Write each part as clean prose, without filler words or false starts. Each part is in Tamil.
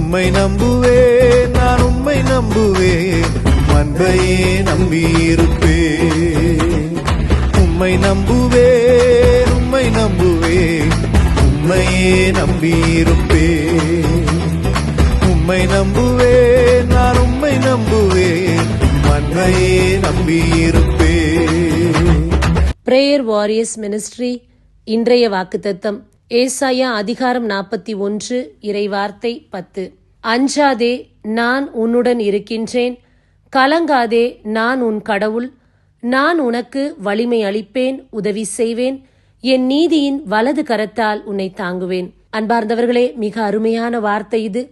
உம்மை நம்புவேன், நான் உம்மை நம்புவேன், அன்பையே நம்பியிருப்பேன். உம்மை நம்புவேன், உம்மை நம்புவேன், உம்மையே நம்பியிருப்பேன். உம்மை நம்புவேன், நான் உம்மை நம்புவேன், அன்பையே நம்பியிருப்பேன். பிரேயர் வாரியர்ஸ் மினிஸ்ட்ரி இன்றைய வாக்குத்தத்தம் ஏசாயா அதிகாரம் 41 இறைவார்த்தை 10. அஞ்சாதே, நான் உன்னுடன் இருக்கின்றேன், கலங்காதே, நான் உன் கடவுள், நான் உனக்கு வலிமை அளிப்பேன், உதவி செய்வேன், என் நீதியின் வலது கரத்தால் உன்னை தாங்குவேன். அன்பார்ந்தவர்களே, மிக அருமையான வார்த்தை இது.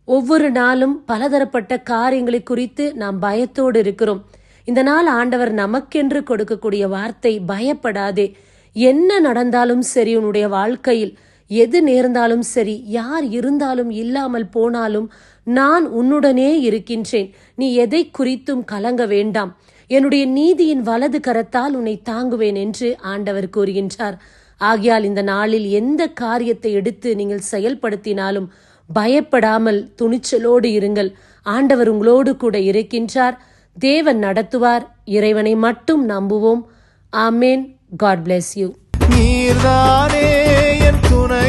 ஒவ்வொரு நாளும் பலதரப்பட்ட காரியங்களை குறித்து நாம் பயத்தோடு இருக்கிறோம். இந்த நாள் ஆண்டவர் நமக்கென்று கொடுக்கக்கூடிய வார்த்தை, பயப்படாதே. என்ன நடந்தாலும் சரி, உன்னுடைய வாழ்க்கையில் எது நேர்ந்தாலும் சரி, யார் இருந்தாலும் இல்லாமல் போனாலும் நான் உன்னுடனே இருக்கின்றேன், நீ எதை குறித்தும் கலங்க வேண்டாம், என்னுடைய நீதியின் வலது கரத்தால் உன்னை தாங்குவேன் என்று ஆண்டவர் கூறுகின்றார். ஆகையால் இந்த நாளில் எந்த காரியத்தை எடுத்து நீங்கள் செயல்படுத்தினாலும் பயப்படாமல் துணிச்சலோடு இருங்கள். ஆண்டவர் உங்களோடு கூட இருக்கின்றார். தேவன் நடத்துவார். இறைவனை மட்டும் நம்புவோம். ஆமேன். God bless you. நீர்தானே என் துணை